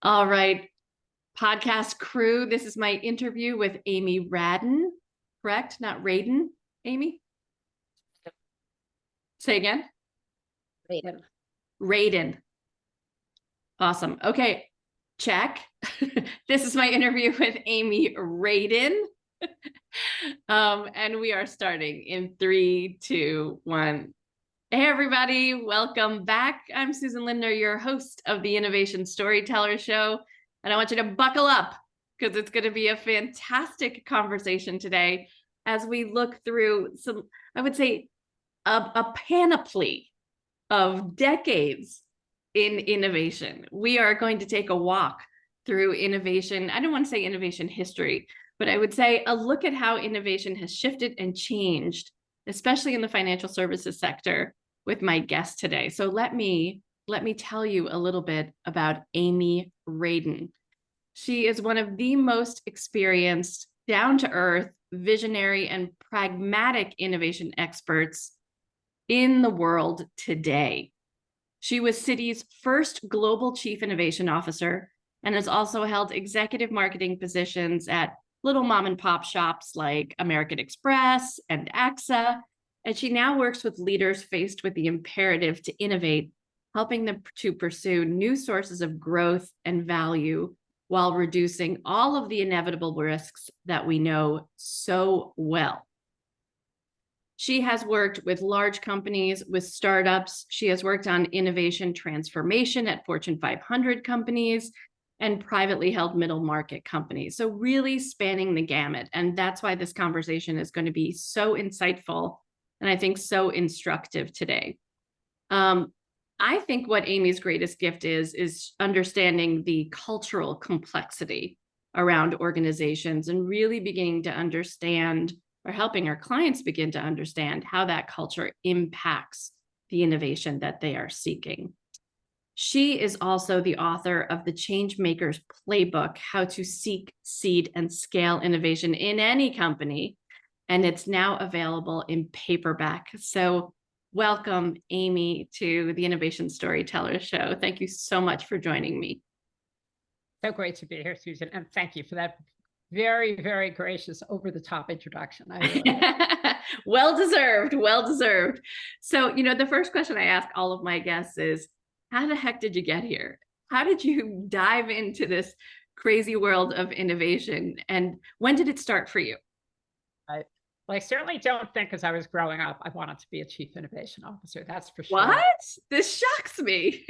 All right, podcast crew. This is my interview with Amy Radin, correct? Not Radin, Amy? Say again? Radin. Radin. Awesome. Okay, check. This is my interview with Amy Radin. And we are starting in 3, 2, 1. Hey, everybody. Welcome back. I'm Susan Lindner, your host of the Innovation Storyteller Show. And I want you to buckle up because it's going to be a fantastic conversation today as we look through some, I would say, a panoply of decades in innovation. We are going to take a walk through innovation. I don't want to say innovation history, but I would say a look at how innovation has shifted and changed, especially in the financial services sector, with my guest today. So let me tell you a little bit about Amy Radin. She is one of the most experienced, down-to-earth, visionary, and pragmatic innovation experts in the world today. She was Citi's first global chief innovation officer and has also held executive marketing positions at little mom and pop shops like American Express and Axa. And she now works with leaders faced with the imperative to innovate, helping them to pursue new sources of growth and value while reducing all of the inevitable risks that we know so well. She has worked with large companies, with startups. She has worked on innovation transformation at Fortune 500 companies and privately held middle market companies. So really spanning the gamut. And that's why this conversation is going to be so insightful and I think so instructive today. I think what Amy's greatest gift is understanding the cultural complexity around organizations and really beginning to understand, or helping our clients begin to understand, how that culture impacts the innovation that they are seeking. She is also the author of the Changemakers Playbook, How to Seek, Seed, and Scale Innovation in Any Company, and it's now available in paperback. So welcome, Amy, to the Innovation Storyteller Show. Thank you so much for joining me. So great to be here, Susan, and thank you for that very, very gracious, over-the-top introduction. Well deserved, well deserved. So, the first question I ask all of my guests is, how the heck did you get here? How did you dive into this crazy world of innovation? And when did it start for you? Well, I certainly don't think as I was growing up, I wanted to be a chief innovation officer. That's for sure. What? This shocks me.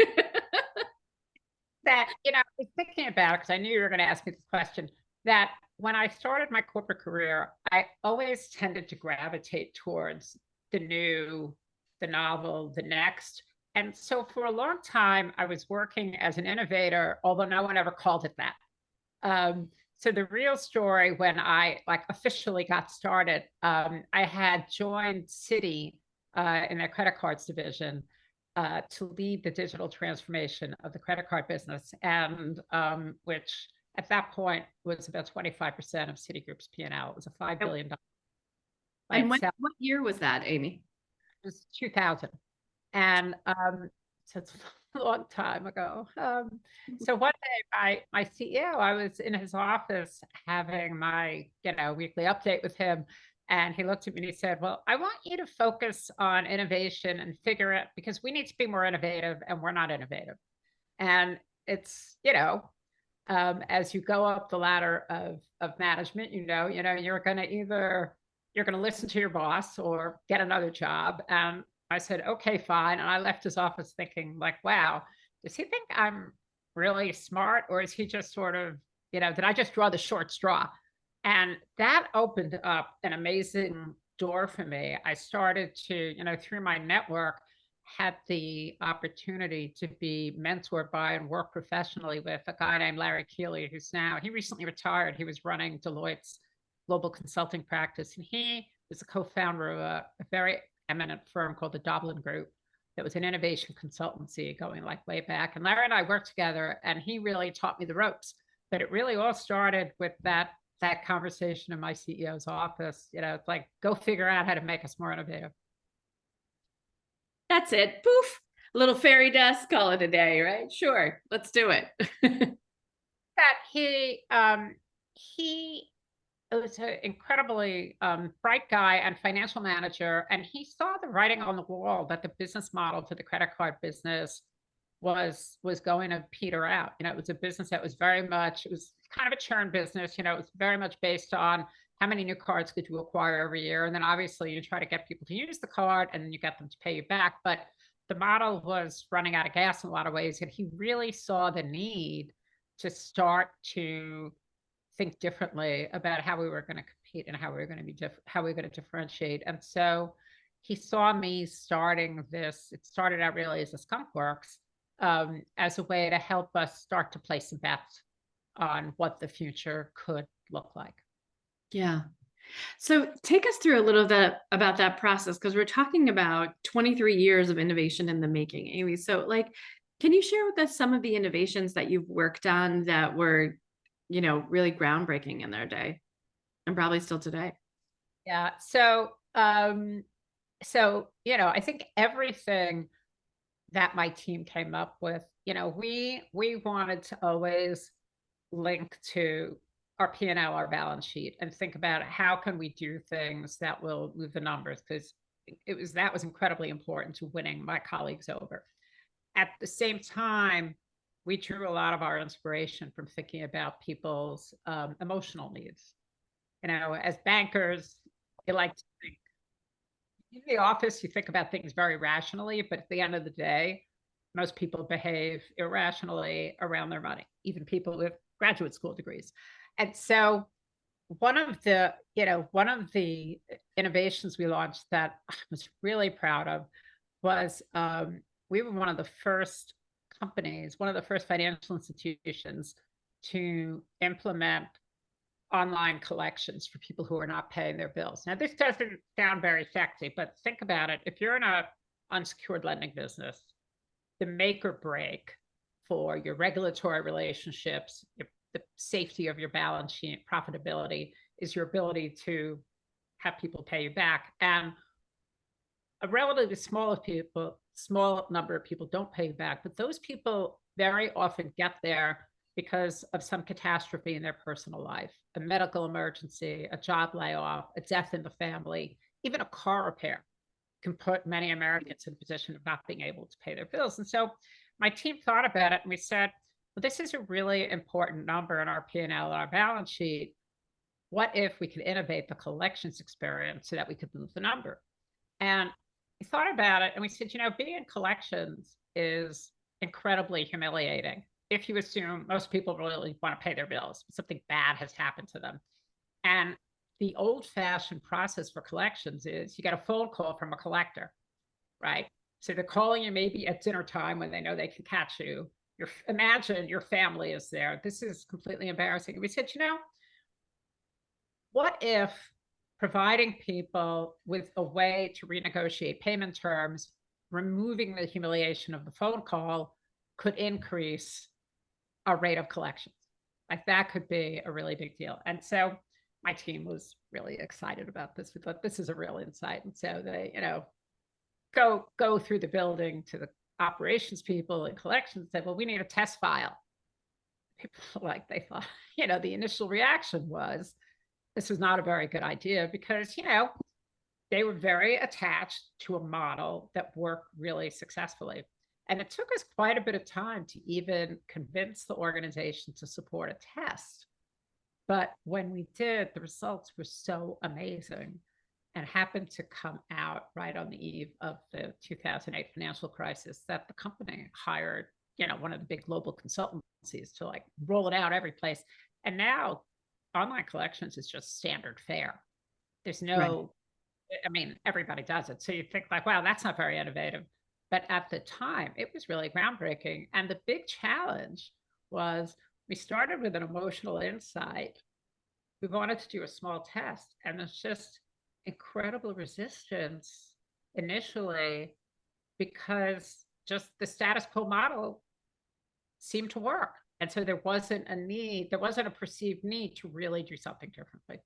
That, I was thinking about it because I knew you were going to ask me this question, that when I started my corporate career, I always tended to gravitate towards the new, the novel, the next. And so for a long time, I was working as an innovator, although no one ever called it that. So the real story, when I officially got started, I had joined Citi in their credit cards division to lead the digital transformation of the credit card business, and which at that point was about 25% of Citigroup's P&L. It was a $5 billion. And what year was that, Amy? It was 2000. And so it's a long time ago. So one day, my CEO, I was in his office having my weekly update with him, and he looked at me and he said, "Well, I want you to focus on innovation and figure it, because we need to be more innovative, and we're not innovative." And it's as you go up the ladder of management, you're going to listen to your boss or get another job. And I said, okay, fine. And I left his office thinking wow, does he think I'm really smart, or is he just sort of, did I just draw the short straw? And that opened up an amazing door for me. I started to, through my network, had the opportunity to be mentored by and work professionally with a guy named Larry Keeley, he recently retired. He was running Deloitte's global consulting practice. And he was a co-founder of a very eminent firm called the Doblin Group that was an innovation consultancy going way back. And Larry and I worked together, and he really taught me the ropes. But it really all started with that conversation in my CEO's office. It's like, go figure out how to make us more innovative. That's it. Poof. A little fairy dust, call it a day, right? Sure. Let's do it. that he was an incredibly bright guy and financial manager, and he saw the writing on the wall that the business model for the credit card business was going to peter out. It was a business that was it was kind of a churn business. It was very much based on how many new cards could you acquire every year, and then obviously you try to get people to use the card, and then you get them to pay you back. But the model was running out of gas in a lot of ways, and he really saw the need to start to think differently about how we were going to compete and how we were going to be how we were going to differentiate. And so he saw me starting this. It started out really as a Skunk Works, as a way to help us start to place some bets on what the future could look like. Yeah. So take us through a little bit about that process, because we're talking about 23 years of innovation in the making, Amy. So can you share with us some of the innovations that you've worked on that were, really groundbreaking in their day and probably still today? Yeah. So, I think everything that my team came up with, we wanted to always link to our P&L, our balance sheet, and think about how can we do things that will move the numbers, because that was incredibly important to winning my colleagues over. At the same time, we drew a lot of our inspiration from thinking about people's emotional needs. As bankers, you like to think in the office, you think about things very rationally, but at the end of the day, most people behave irrationally around their money, even people with graduate school degrees. And so one of the innovations we launched that I was really proud of was we were one of the first companies, one of the first financial institutions to implement online collections for people who are not paying their bills. Now, this doesn't sound very sexy, but think about it. If you're in an unsecured lending business, the make or break for your regulatory relationships, the safety of your balance sheet, profitability, is your ability to have people pay you back. And a relatively small number of people don't pay you back, but those people very often get there because of some catastrophe in their personal life, a medical emergency, a job layoff, a death in the family, even a car repair can put many Americans in a position of not being able to pay their bills. And so my team thought about it, and we said, well, this is a really important number in our P&L and our balance sheet. What if we could innovate the collections experience so that we could move the number? And we thought about it, and we said, being in collections is incredibly humiliating if you assume most people really want to pay their bills, but something bad has happened to them. And the old-fashioned process for collections is you get a phone call from a collector, right? So they're calling you maybe at dinner time when they know they can catch you. Imagine your family is there. This is completely embarrassing. And we said, what if providing people with a way to renegotiate payment terms, removing the humiliation of the phone call, could increase our rate of collections? Like, that could be a really big deal. And so my team was really excited about this. We thought this is a real insight. And so they, go through the building to the operations people and collections and said, well, we need a test file. People they thought, the initial reaction was, this was not a very good idea, because, they were very attached to a model that worked really successfully. And it took us quite a bit of time to even convince the organization to support a test. But when we did, the results were so amazing and happened to come out right on the eve of the 2008 financial crisis that the company hired, one of the big global consultancies to roll it out every place. And now online collections is just standard fare. There's no, right. Everybody does it. So you think wow, that's not very innovative. But at the time, it was really groundbreaking. And the big challenge was we started with an emotional insight. We wanted to do a small test, and it's just incredible resistance initially, because just the status quo model seemed to work. And so there wasn't a perceived need to really do something differently.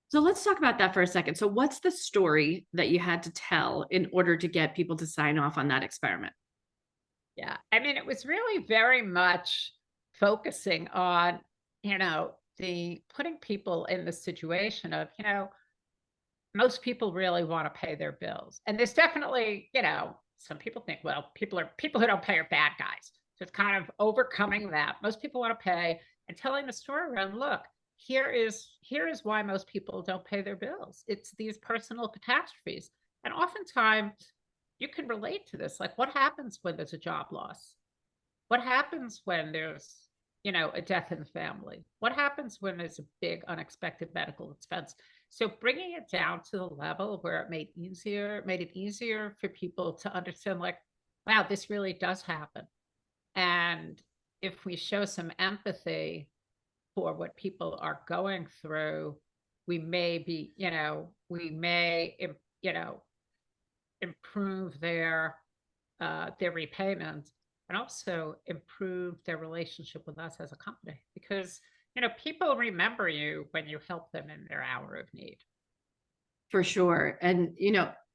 So let's talk about that for a second. So what's the story that you had to tell in order to get people to sign off on that experiment? Yeah, it was really very much focusing on, the putting people in the situation of, most people really want to pay their bills. And there's definitely, some people think, well, people who don't pay are bad guys. So it's kind of overcoming that. Most people want to pay and telling the story around, look, here is why most people don't pay their bills. It's these personal catastrophes. And oftentimes you can relate to this. Like, what happens when there's a job loss? What happens when there's, a death in the family? What happens when there's a big unexpected medical expense? So bringing it down to the level where it made it easier for people to understand, like, wow, this really does happen. And if we show some empathy for what people are going through, we may be, improve their repayment, and also improve their relationship with us as a company, because people remember you when you help them in their hour of need. For sure. And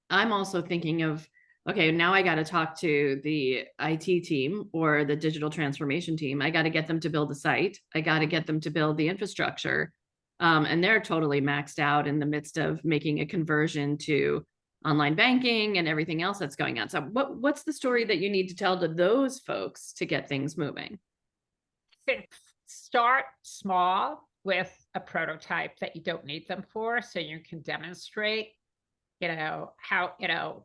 I'm also thinking of, okay, now I got to talk to the IT team or the digital transformation team. I got to get them to build a site. I got to get them to build the infrastructure. And they're totally maxed out in the midst of making a conversion to online banking and everything else that's going on. So what's the story that you need to tell to those folks to get things moving? I think start small with a prototype that you don't need them for, so you can demonstrate, how,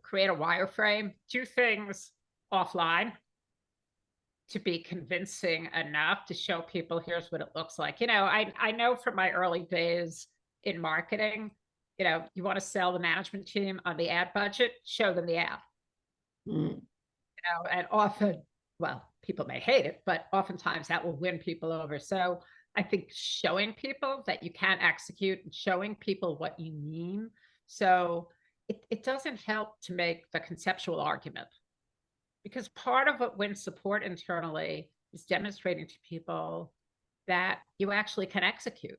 create a wireframe, do things offline to be convincing enough to show people here's what it looks like. I know from my early days in marketing, you want to sell the management team on the ad budget, show them the ad. And often, well, people may hate it, but oftentimes that will win people over. So I think showing people that you can execute and showing people what you mean. So it doesn't help to make the conceptual argument, because part of what wins support internally is demonstrating to people that you actually can execute.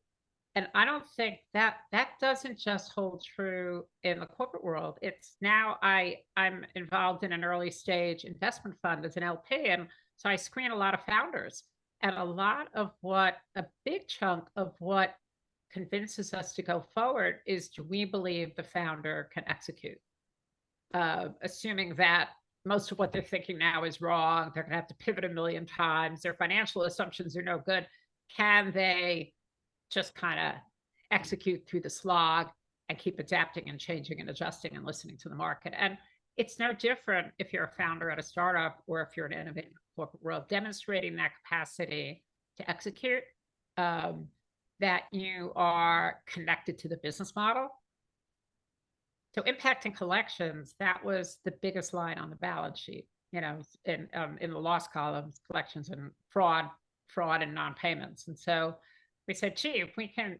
And I don't think that doesn't just hold true in the corporate world. It's now I'm involved in an early stage investment fund as an LP. And so I screen a lot of founders, and a big chunk of what convinces us to go forward is, do we believe the founder can execute? Assuming that most of what they're thinking now is wrong, they're going to have to pivot a million times, their financial assumptions are no good. Can they just kind of execute through the slog and keep adapting and changing and adjusting and listening to the market? And it's no different if you're a founder at a startup or if you're an innovator in the corporate world. Demonstrating that capacity to execute, that you are connected to the business model. So impact and collections, that was the biggest line on the balance sheet, in the loss columns, collections and fraud and non-payments. And so we said, gee, if we can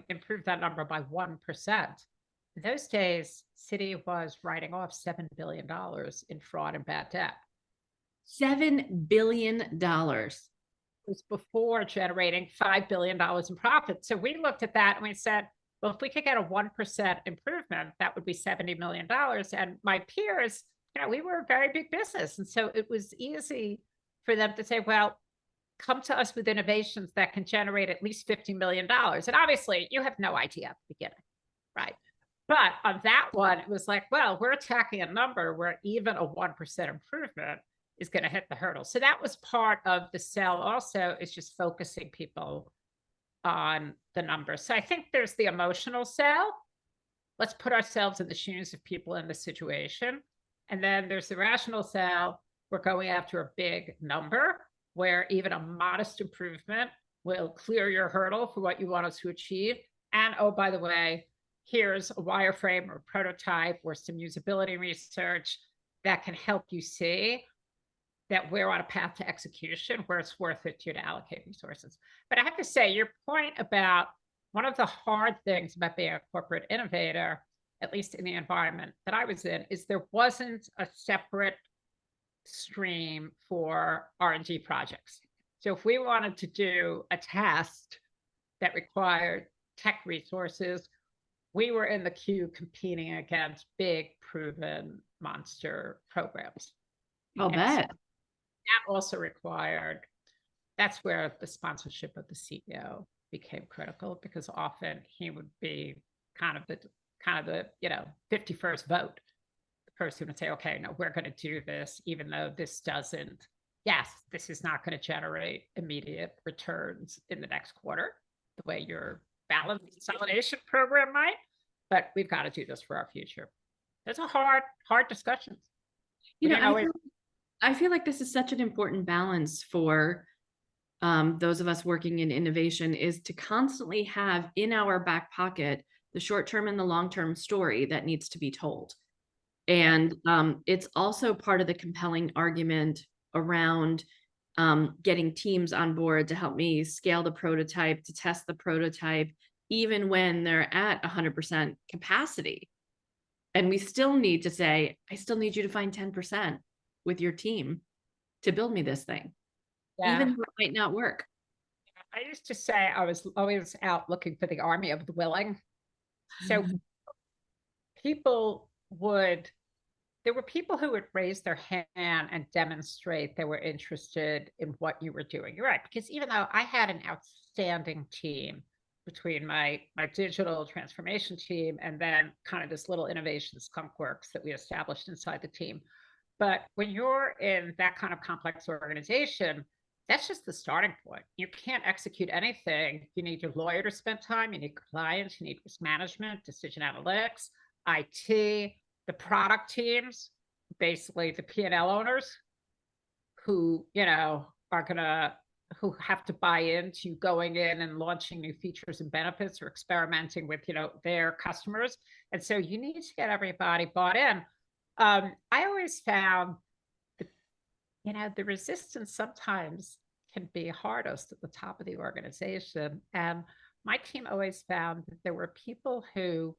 improve that number by 1%. In those days, Citi was writing off $7 billion in fraud and bad debt. $7 billion. It was before generating $5 billion in profit. So we looked at that and we said, well, if we could get a 1% improvement, that would be $70 million. And my peers, we were a very big business. And so it was easy for them to say, well, come to us with innovations that can generate at least $50 million. And obviously you have no idea at the beginning, right? But on that one, it was like, well, we're attacking a number where even a 1% improvement is going to hit the hurdle. So that was part of the sell also, is just focusing people on the numbers. So I think there's the emotional sell. Let's put ourselves in the shoes of people in the situation. And then there's the rational sell. We're going after a big number where even a modest improvement will clear your hurdle for what you want us to achieve. And oh, by the way, here's a wireframe or prototype or some usability research that can help you see that we're on a path to execution where it's worth it to you to allocate resources. But I have to say, your point about one of the hard things about being a corporate innovator, at least in the environment that I was in, is there wasn't a separate stream for R&D projects. So if we wanted to do a test that required tech resources, we were in the queue competing against big, proven monster programs. I'll bet. That also required that's where the sponsorship of the CEO became critical, because often he would be kind of the 51st vote, the person would say, okay, no, we're going to do this, even though this is not going to generate immediate returns in the next quarter, the way your balance consolidation program might, but we've got to do this for our future. Those are hard discussions. I feel like this is such an important balance for those of us working in innovation, is to constantly have in our back pocket the short-term and the long-term story that needs to be told. And it's also part of the compelling argument around getting teams on board to help me scale the prototype, to test the prototype, even when they're at 100% capacity. And we still need to say, I still need you to find 10% with your team to build me this thing, even though it might not work. I used to say I was always out looking for the army of the willing. So there were people who would raise their hand and demonstrate they were interested in what you were doing. You're right, because even though I had an outstanding team between my digital transformation team and then kind of this little innovation skunk works that we established inside the team. But when you're in that kind of complex organization, that's just the starting point. You can't execute anything. You need your lawyer to spend time. You need compliance. You need risk management, decision analytics, IT, the product teams, basically the P&L owners who, who have to buy into going in and launching new features and benefits or experimenting with, their customers. And so you need to get everybody bought in. I always found the resistance sometimes can be hardest at the top of the organization. And my team always found that there were people who,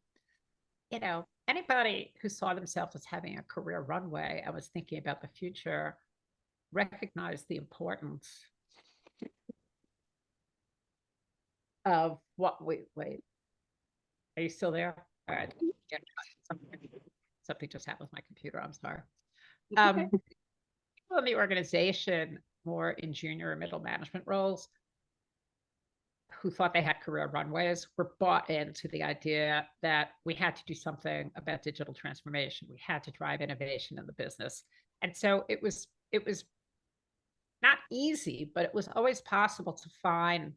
anybody who saw themselves as having a career runway and was thinking about the future recognized the importance of what wait. Are you still there? All right. Something just happened with my computer. I'm sorry. Okay. People in the organization, more in junior or middle management roles, who thought they had career runways, were bought into the idea that we had to do something about digital transformation. We had to drive innovation in the business. And so it was not easy, but it was always possible to find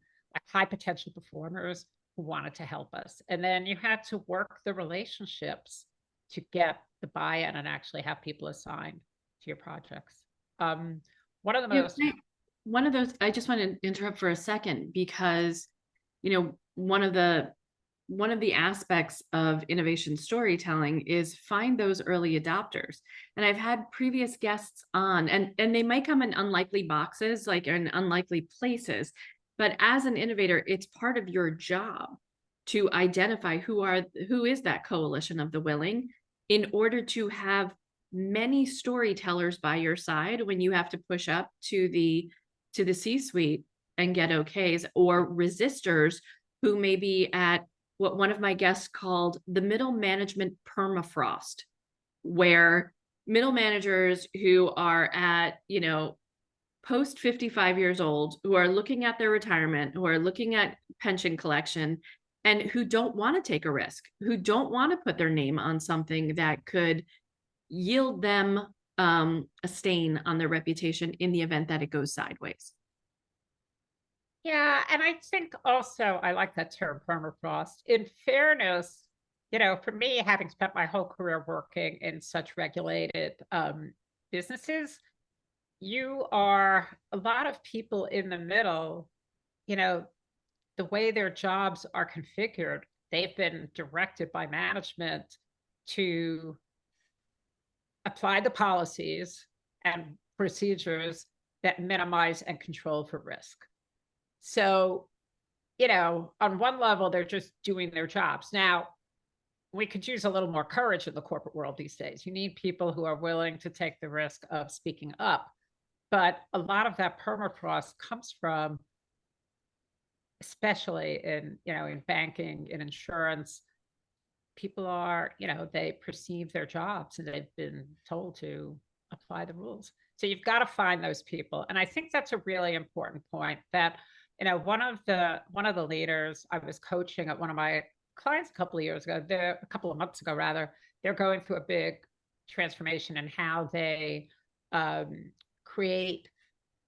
high potential performers who wanted to help us. And then you had to work the relationships to get the buy-in and actually have people assigned to your projects. One of the most one of those, I just want to interrupt for a second, because one of the aspects of innovation storytelling is find those early adopters. And I've had previous guests on, and they might come in unlikely boxes, like in unlikely places, but as an innovator, it's part of your job to identify who is that coalition of the willing, in order to have many storytellers by your side when you have to push up to the C-suite and get okays, or resistors who may be at what one of my guests called the middle management permafrost, where middle managers who are at, post 55 years old, who are looking at their retirement, who are looking at pension collection, and who don't want to take a risk, who don't want to put their name on something that could yield them a stain on their reputation in the event that it goes sideways. Yeah, and I think also I like that term, permafrost. In fairness, for me, having spent my whole career working in such regulated businesses, you are a lot of people in the middle, the way their jobs are configured, they've been directed by management to apply the policies and procedures that minimize and control for risk. So, on one level, they're just doing their jobs. Now, we could use a little more courage in the corporate world these days. You need people who are willing to take the risk of speaking up. But a lot of that permafrost comes from, especially in banking, in insurance, people are, they perceive their jobs and they've been told to apply the rules. So you've got to find those people. And I think that's a really important point that, one of the leaders I was coaching at one of my clients a couple of months ago, rather, they're going through a big transformation in how they create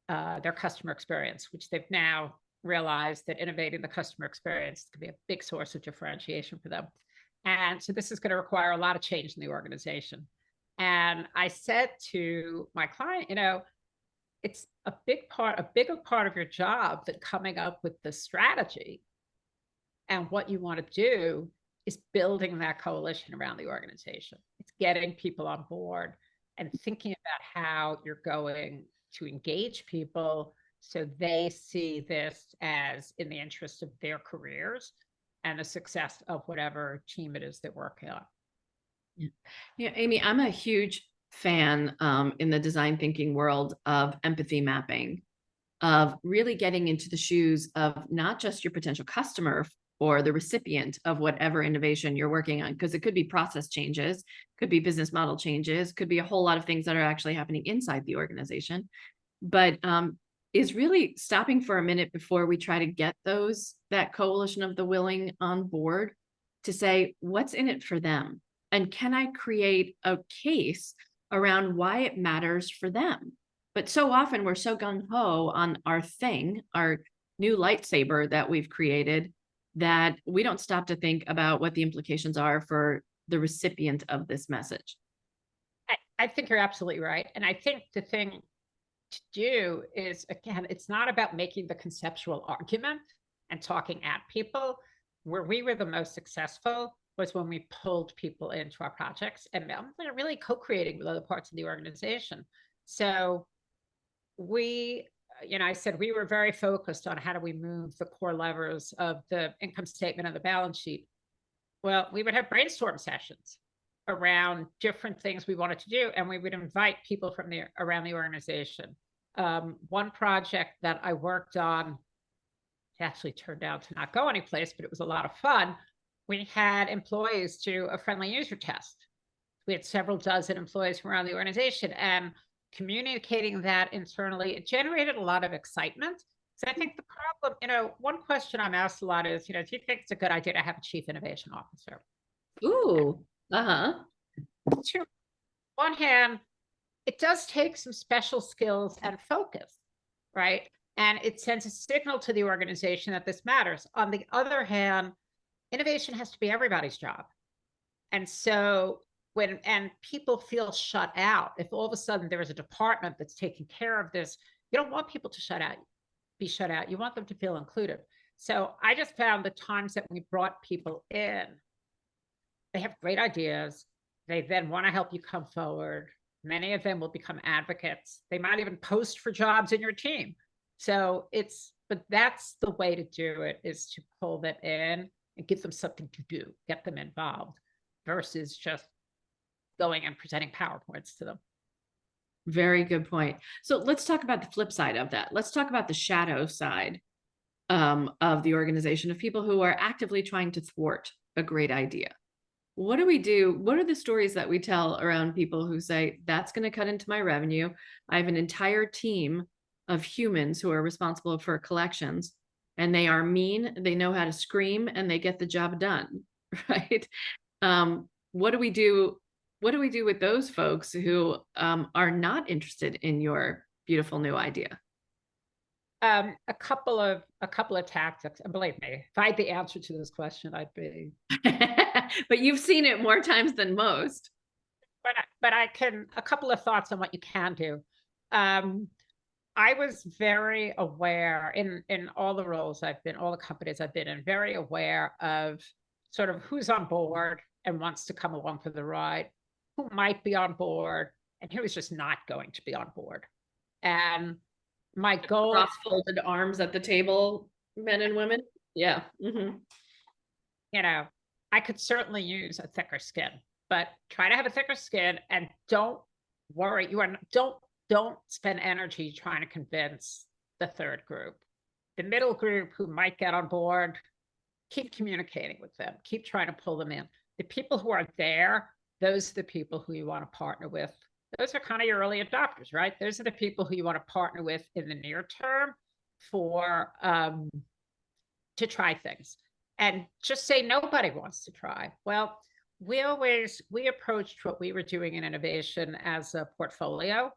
their customer experience, which they've now realized that innovating the customer experience can be a big source of differentiation for them. And so this is going to require a lot of change in the organization. And I said to my client, it's a bigger part of your job than coming up with the strategy. And what you want to do is building that coalition around the organization. It's getting people on board and thinking about how you're going to engage people so they see this as in the interest of their careers and the success of whatever team it is they're working on. Yeah, Amy, I'm a huge fan in the design thinking world of empathy mapping, of really getting into the shoes of not just your potential customer or the recipient of whatever innovation you're working on, because it could be process changes, could be business model changes, could be a whole lot of things that are actually happening inside the organization, but is really stopping for a minute before we try to get that coalition of the willing on board to say, what's in it for them? And can I create a case around why it matters for them? But so often we're so gung-ho on our thing, our new lightsaber that we've created, that we don't stop to think about what the implications are for the recipient of this message. I think you're absolutely right. And I think the thing to do is, again, it's not about making the conceptual argument and talking at people. Where we were the most successful was when we pulled people into our projects and really co-creating with other parts of the organization. So I said we were very focused on how do we move the core levers of the income statement and the balance sheet. Well, we would have brainstorm sessions around different things we wanted to do, and we would invite people from around the organization. One project that I worked on actually turned out to not go anyplace, but it was a lot of fun. We had employees do a friendly user test. We had several dozen employees from around the organization, and communicating that internally, it generated a lot of excitement. So I think the problem, one question I'm asked a lot is, do you think it's a good idea to have a chief innovation officer? Ooh, To one hand, it does take some special skills and focus, right? And it sends a signal to the organization that this matters. On the other hand, innovation has to be everybody's job. And so and people feel shut out, if all of a sudden there is a department that's taking care of this, you don't want people to be shut out. You want them to feel included. So I just found the times that we brought people in, they have great ideas. They then want to help you come forward. Many of them will become advocates. They might even post for jobs in your team. So but that's the way to do it, is to pull them in and give them something to do, get them involved, versus just going and presenting PowerPoints to them. very good point. So let's talk about the flip side of that. Let's talk about the shadow side of the organization, of people who are actively trying to thwart a great idea. What do we do? What are the stories that we tell around people who say, that's going to cut into my revenue? I have an entire team of humans who are responsible for collections, and they are mean, they know how to scream, and they get the job done, right? What do we do? What do we do with those folks who are not interested in your beautiful new idea? A couple of tactics, and believe me, if I had the answer to this question, I'd be. But you've seen it more times than most. But I can, a couple of thoughts on what you can do. I was very aware in all the roles I've been, all the companies I've been in, very aware of sort of who's on board and wants to come along for the ride, who might be on board, and who is just not going to be on board. And my goal, cross-folded arms at the table, men and women. Yeah. Mm-hmm. I could certainly use a thicker skin, but try to have a thicker skin, and don't worry. Don't spend energy trying to convince the third group. The middle group who might get on board, keep communicating with them, keep trying to pull them in. The people who are there, those are the people who you want to partner with those are kind of your early adopters, right? Those are the people who you want to partner with in the near term for to try things. And just say nobody wants to try. Well, we approached what we were doing in innovation as a portfolio.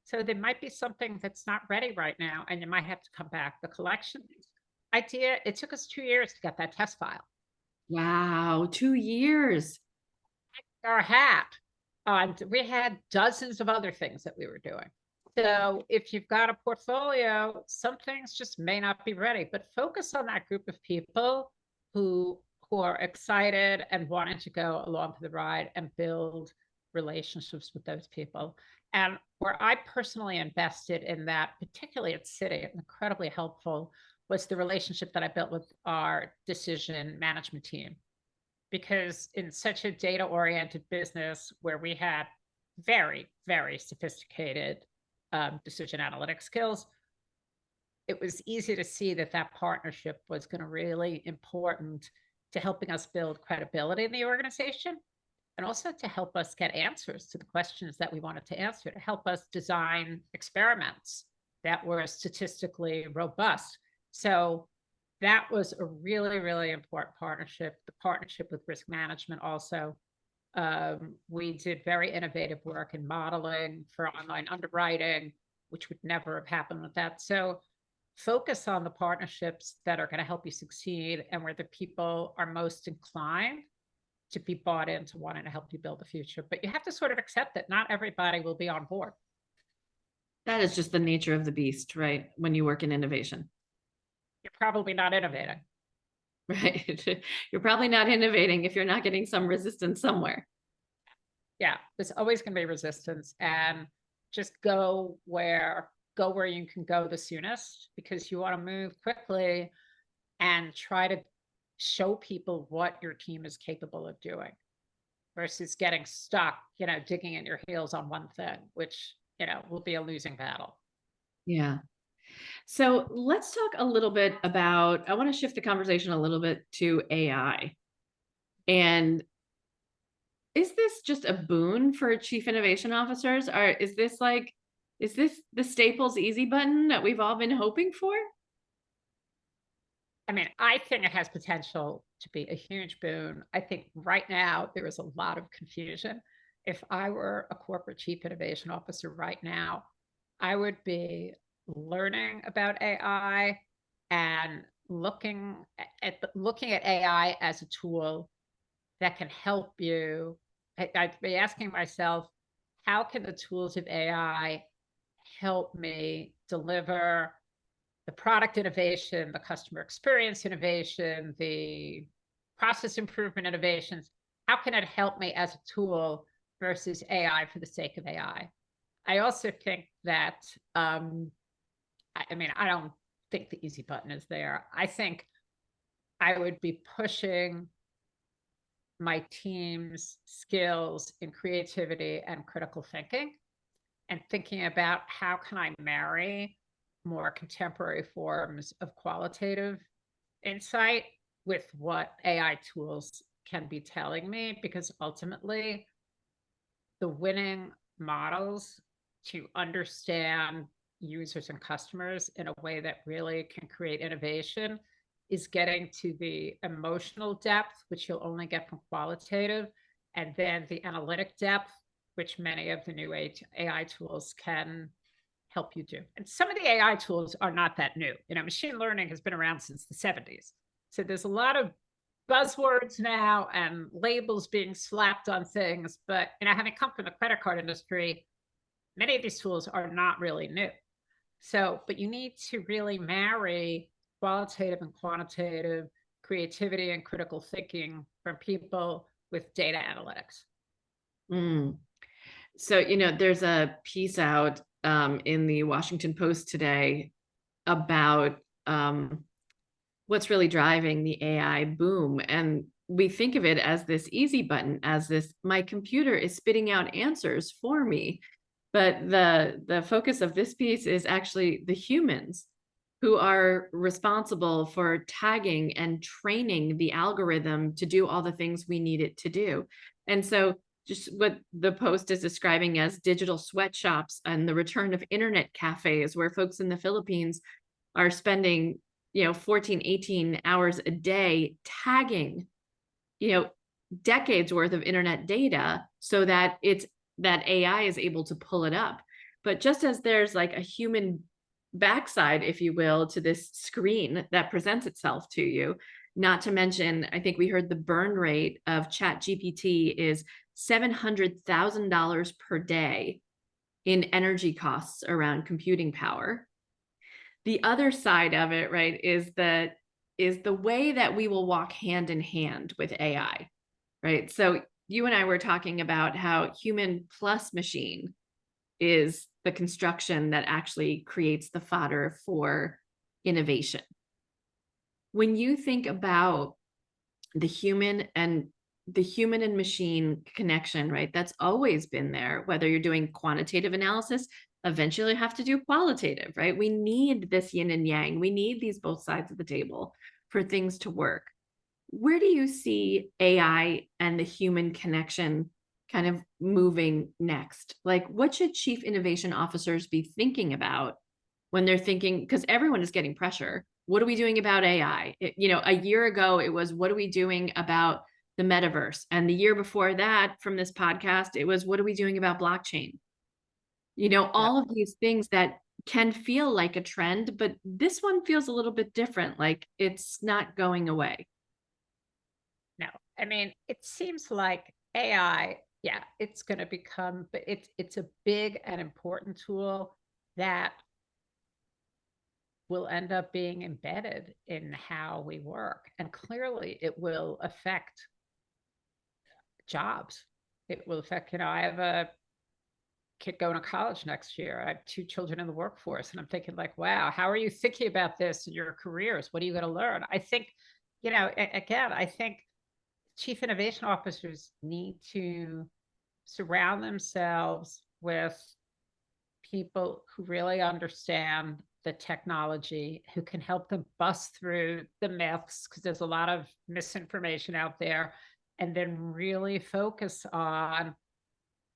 So there might be something that's not ready right now, and you might have to come back. The collection idea, it took us 2 years to get that test file. Wow, 2 years. Our hat. We had dozens of other things that we were doing. So if you've got a portfolio, some things just may not be ready, but focus on that group of people who are excited and wanting to go along for the ride and build relationships with those people. And where I personally invested in that, particularly at Citi, incredibly helpful, was the relationship that I built with our decision management team. Because in such a data-oriented business where we had very, very sophisticated decision analytics skills, it was easy to see that that partnership was going to really important to helping us build credibility in the organization, and also to help us get answers to the questions that we wanted to answer, to help us design experiments that were statistically robust. So that was a really, really important partnership. The partnership with risk management also. We did very innovative work in modeling for online underwriting, which would never have happened with that. So focus on the partnerships that are going to help you succeed and where the people are most inclined to be bought into wanting to help you build the future. But you have to sort of accept that not everybody will be on board. That is just the nature of the beast, right? When you work in innovation. You're probably not innovating. Right. You're probably not innovating if you're not getting some resistance somewhere. Yeah, there's always going to be resistance, and just go where you can go the soonest, because you want to move quickly and try to show people what your team is capable of doing versus getting stuck, digging in your heels on one thing, which, will be a losing battle. Yeah. So let's talk a little bit about, I want to shift the conversation a little bit to AI. And is this just a boon for chief innovation officers? Or is this the Staples easy button that we've all been hoping for? I mean, I think it has potential to be a huge boon. I think right now there is a lot of confusion. If I were a corporate chief innovation officer right now, I would be learning about AI and looking at AI as a tool that can help you. I'd be asking myself, how can the tools of AI help me deliver the product innovation, the customer experience innovation, the process improvement innovations? How can it help me as a tool versus AI for the sake of AI? I also think that, I don't think the easy button is there. I think I would be pushing my team's skills in creativity and critical thinking, and thinking about how can I marry more contemporary forms of qualitative insight with what AI tools can be telling me, because ultimately the winning models to understand users and customers in a way that really can create innovation is getting to the emotional depth, which you'll only get from qualitative, and then the analytic depth, which many of the new AI tools can help you do. And some of the AI tools are not that new. Machine learning has been around since the 70s. So there's a lot of buzzwords now and labels being slapped on things. But having come from the credit card industry, many of these tools are not really new. So, but you need to really marry qualitative and quantitative creativity and critical thinking from people with data analytics. So, there's a piece out in the Washington Post today about what's really driving the AI boom. And we think of it as this easy button, as this, my computer is spitting out answers for me. But the focus of this piece is actually the humans who are responsible for tagging and training the algorithm to do all the things we need it to do. And so just what the post is describing as digital sweatshops and the return of internet cafes, where folks in the Philippines are spending, 14, 18 hours a day tagging, decades worth of internet data so that AI is able to pull it up. But just as there's like a human backside, if you will, to this screen that presents itself to you, not to mention, I think we heard the burn rate of ChatGPT is $700,000 per day in energy costs around computing power. The other side of it, right, is the way that we will walk hand in hand with AI, right? So you and I were talking about how human plus machine is the construction that actually creates the fodder for innovation. When you think about the human and machine connection, right? That's always been there, whether you're doing quantitative analysis, eventually you have to do qualitative, right? We need this yin and yang. We need these both sides of the table for things to work. Where do you see AI and the human connection kind of moving next? Like, what should chief innovation officers be thinking about when they're thinking, because everyone is getting pressure. What are we doing about AI? A year ago, it was, what are we doing about the metaverse? And the year before that, from this podcast, it was, what are we doing about blockchain? All of these things that can feel like a trend, but this one feels a little bit different. Like it's not going away. No, I mean, it seems like AI, yeah, it's going to become, but it's a big and important tool that will end up being embedded in how we work. And clearly it will affect jobs. It will affect, I have a kid going to college next year. I have 2 children in the workforce. And I'm thinking like, wow, how are you thinking about this in your careers? What are you going to learn? I think, again, I think chief innovation officers need to surround themselves with people who really understand the technology, who can help them bust through the myths, because there's a lot of misinformation out there, and then really focus on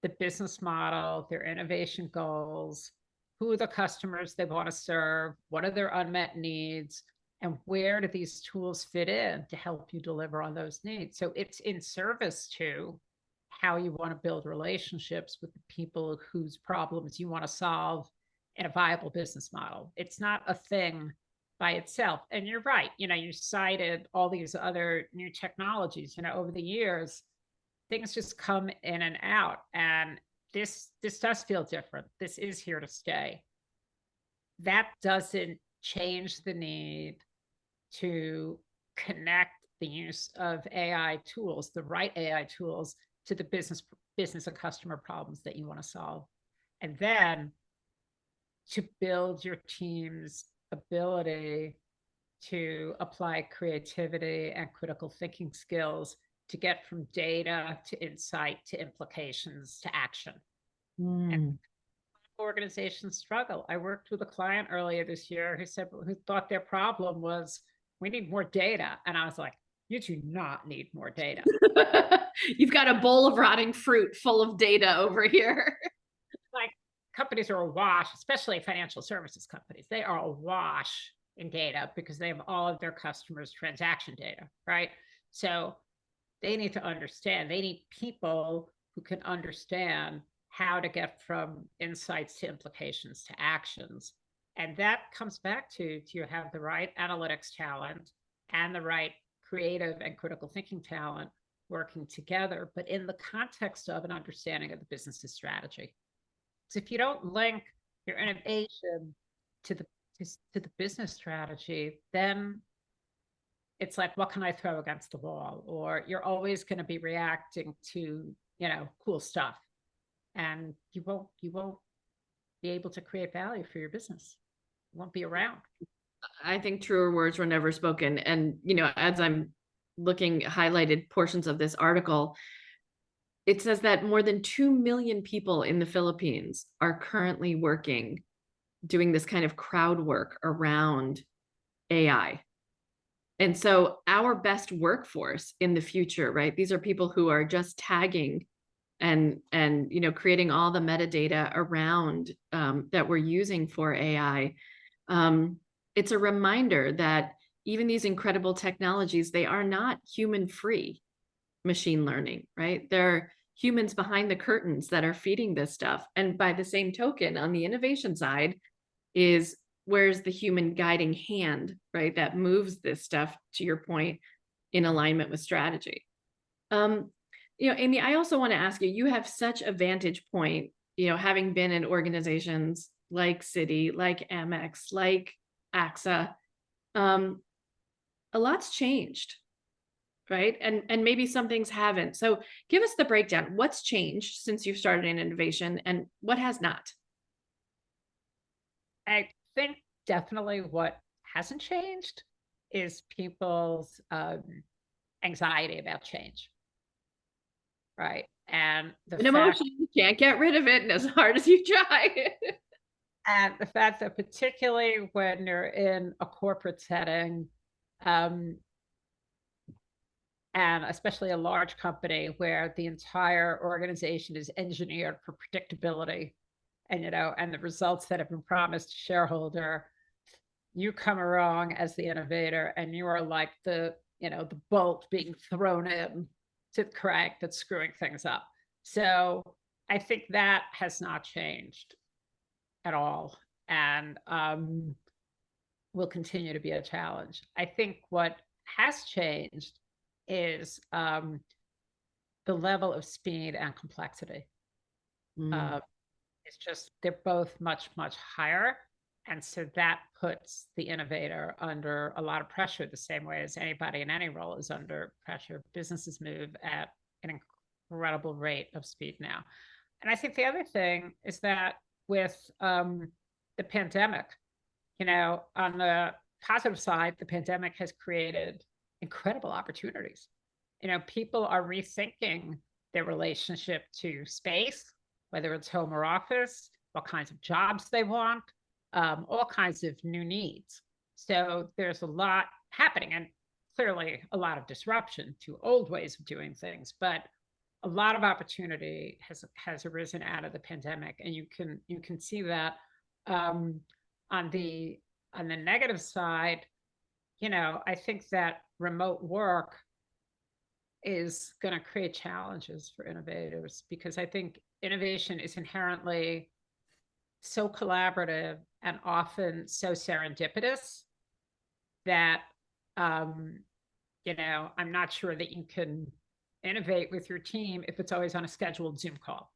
the business model, their innovation goals, who are the customers they want to serve, what are their unmet needs, and where do these tools fit in to help you deliver on those needs. So it's in service to how you want to build relationships with the people whose problems you want to solve in a viable business model. It's not a thing by itself. And you're right, you cited all these other new technologies, over the years, things just come in and out. And this does feel different. This is here to stay. That doesn't change the need to connect the use of AI tools, the right AI tools, to the business and customer problems that you want to solve. And then to build your team's ability to apply creativity and critical thinking skills to get from data to insight to implications to action. And organizations struggle. I worked with a client earlier this year who thought their problem was, we need more data. And I was like, you do not need more data. You've got a bowl of rotting fruit full of data over here. Like, companies are awash, especially financial services companies. They are awash in data because they have all of their customers' transaction data, right? So they need to understand, they need people who can understand how to get from insights to implications to actions. And that comes back to you have the right analytics talent and the right creative and critical thinking talent working together, but in the context of an understanding of the business's strategy. So if you don't link your innovation to the business strategy, then it's like, what can I throw against the wall? Or you're always going to be reacting to, cool stuff. And you won't be able to create value for your business. You won't be around. I think truer words were never spoken. And, as I'm looking highlighted portions of this article, it says that more than 2 million people in the Philippines are currently doing this kind of crowd work around AI. And so our best workforce in the future, right? These are people who are just tagging and creating all the metadata around that we're using for AI. It's a reminder that even these incredible technologies, they are not human-free machine learning, right? They're humans behind the curtains that are feeding this stuff. And by the same token, on the innovation side is where's the human guiding hand, right? That moves this stuff, to your point, in alignment with strategy. Amy, I also want to ask you, you have such a vantage point, having been in organizations like Citi, like Amex, like AXA. A lot's changed, right? And maybe some things haven't. So give us the breakdown. What's changed since you've started in innovation and what has not? I think definitely what hasn't changed is people's anxiety about change, right? And An emotion, you can't get rid of it, and as hard as you try. And the fact that particularly when you're in a corporate setting, and especially a large company where the entire organization is engineered for predictability, and the results that have been promised to shareholder, you come along as the innovator and you are like the bolt being thrown in to the crank that's screwing things up. So I think that has not changed at all, and will continue to be a challenge. I think what has changed is the level of speed and complexity. It's just they're both much, much higher. And so that puts the innovator under a lot of pressure, the same way as anybody in any role is under pressure. Businesses move at an incredible rate of speed now. And I think the other thing is that with the pandemic, on the positive side, the pandemic has created incredible opportunities. People are rethinking their relationship to space, whether it's home or office, what kinds of jobs they want, all kinds of new needs. So there's a lot happening, and clearly a lot of disruption to old ways of doing things, but a lot of opportunity has arisen out of the pandemic, and you can see that on the negative side. I think that remote work is going to create challenges for innovators, because I think innovation is inherently so collaborative and often so serendipitous that I'm not sure that you can innovate with your team if it's always on a scheduled Zoom call.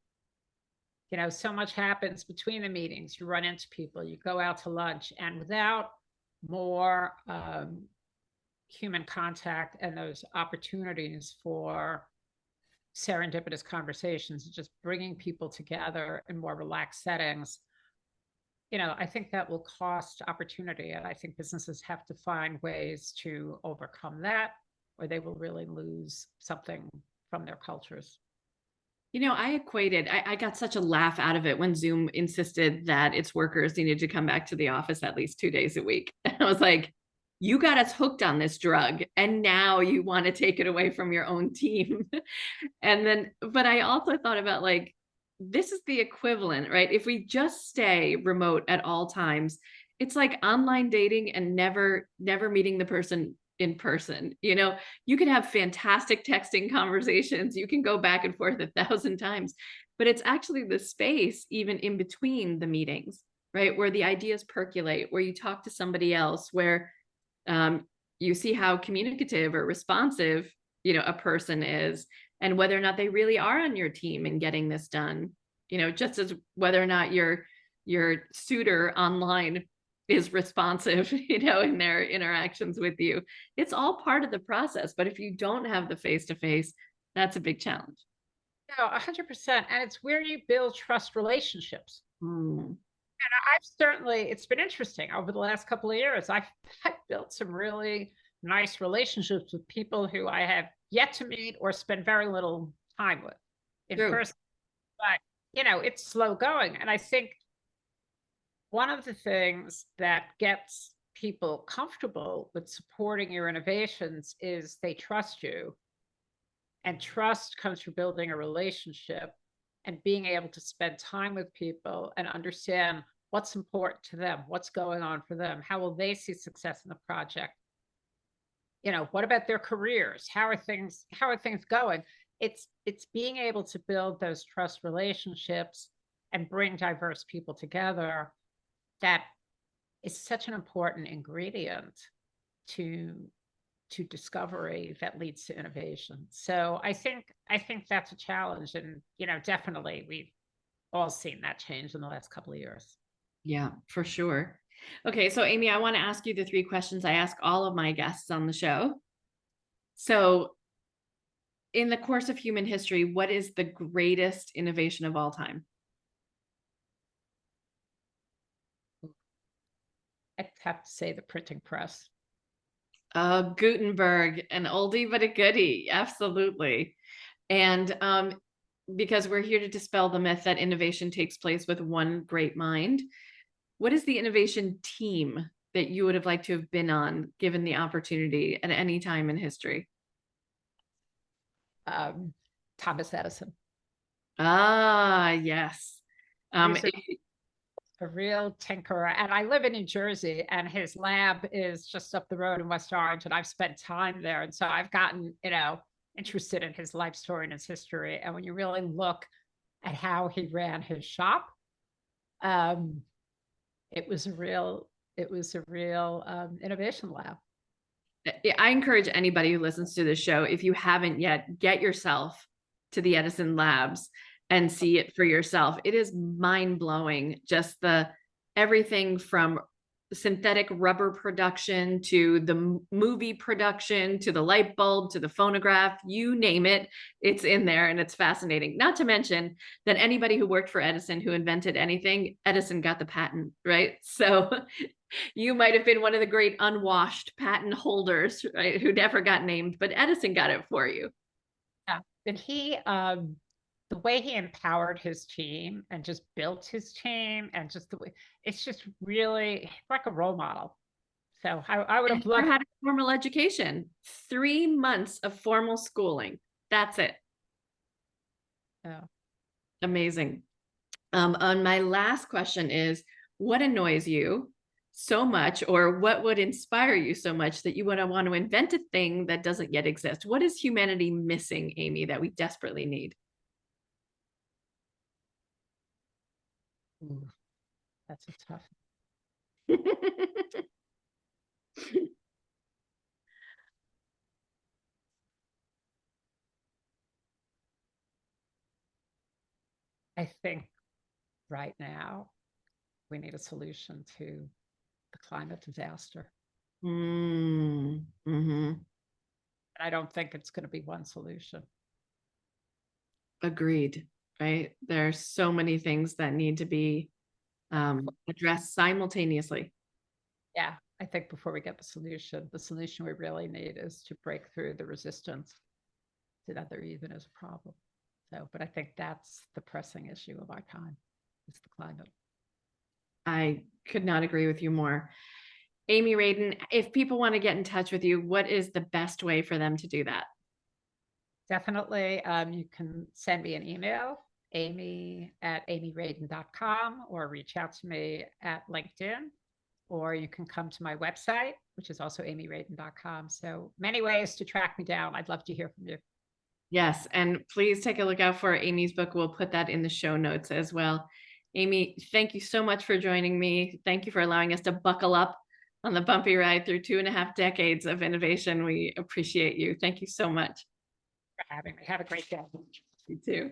So much happens between the meetings. You run into people, you go out to lunch, and without more human contact and those opportunities for serendipitous conversations, just bringing people together in more relaxed settings, I think that will cost opportunity. And I think businesses have to find ways to overcome that, or they will really lose something from their cultures. I got such a laugh out of it when Zoom insisted that its workers needed to come back to the office at least 2 days a week. And I was like, you got us hooked on this drug, and now you want to take it away from your own team. But I also thought about, like, this is the equivalent, right? If we just stay remote at all times, it's like online dating and never meeting the person in person. You can have fantastic texting conversations, you can go back and forth 1,000 times, but it's actually the space even in between the meetings, right, where the ideas percolate, where you talk to somebody else, where you see how communicative or responsive a person is, and whether or not they really are on your team and getting this done, just as whether or not your suitor online is responsive, in their interactions with you. It's all part of the process. But if you don't have the face-to-face, that's a big challenge. No, 100%. And it's where you build trust relationships. And it's been interesting over the last couple of years. I've built some really nice relationships with people who I have yet to meet or spend very little time with in person. But, it's slow going. And I think one of the things that gets people comfortable with supporting your innovations is they trust you. And trust comes from building a relationship and being able to spend time with people and understand what's important to them, what's going on for them, how will they see success in the project. What about their careers? How are things going? It's being able to build those trust relationships and bring diverse people together that is such an important ingredient to discovery that leads to innovation. So I think that's a challenge, and definitely we've all seen that change in the last couple of years. Yeah, for sure. Okay, so Amy, I want to ask you the 3 questions I ask all of my guests on the show. So, in the course of human history, what is the greatest innovation of all time? I'd have to say the printing press. Gutenberg, an oldie but a goodie, absolutely. And because we're here to dispel the myth that innovation takes place with one great mind, what is the innovation team that you would have liked to have been on, given the opportunity at any time in history? Thomas Edison. Ah, yes. A real tinkerer. And I live in New Jersey, and his lab is just up the road in West Orange, and I've spent time there. And so I've gotten, interested in his life story and his history. And when you really look at how he ran his shop, it was a real innovation lab. I encourage anybody who listens to this show, if you haven't yet, get yourself to the Edison Labs and see it for yourself. It is mind-blowing, just everything from synthetic rubber production to the movie production to the light bulb to the phonograph, you name it, it's in there, and it's fascinating. Not to mention that anybody who worked for Edison, who invented anything, Edison got the patent, right? So you might have been one of the great unwashed patent holders, right, who never got named, but Edison got it for you. Yeah, and he the way he empowered his team and just built his team, and just the way, it's just really like a role model. So I would have loved. Never had a formal education. 3 months of formal schooling. That's it. Yeah. Amazing. On my last question is, what annoys you so much, or what would inspire you so much that you would want to invent a thing that doesn't yet exist? What is humanity missing, Amy, that we desperately need? Ooh, that's a tough. I think right now we need a solution to the climate disaster. Mm-hmm. I don't think it's going to be one solution. Agreed. Right. There are so many things that need to be addressed simultaneously. Yeah, I think before we get the solution we really need is to break through the resistance to that there even is a problem. So, but I think that's the pressing issue of our time, is the climate. I could not agree with you more. Amy Radin, if people want to get in touch with you, what is the best way for them to do that? Definitely. You can send me an email, amy@amyradin.com, or reach out to me at LinkedIn, or you can come to my website, which is also amyradin.com. So many ways to track me down. I'd love to hear from you. Yes, and please take a look out for Amy's book. We'll put that in the show notes as well. Amy, thank you so much for joining me. Thank you for allowing us to buckle up on the bumpy ride through 2.5 decades of innovation. We appreciate you. Thank you so much. For having me. Have a great day. You too.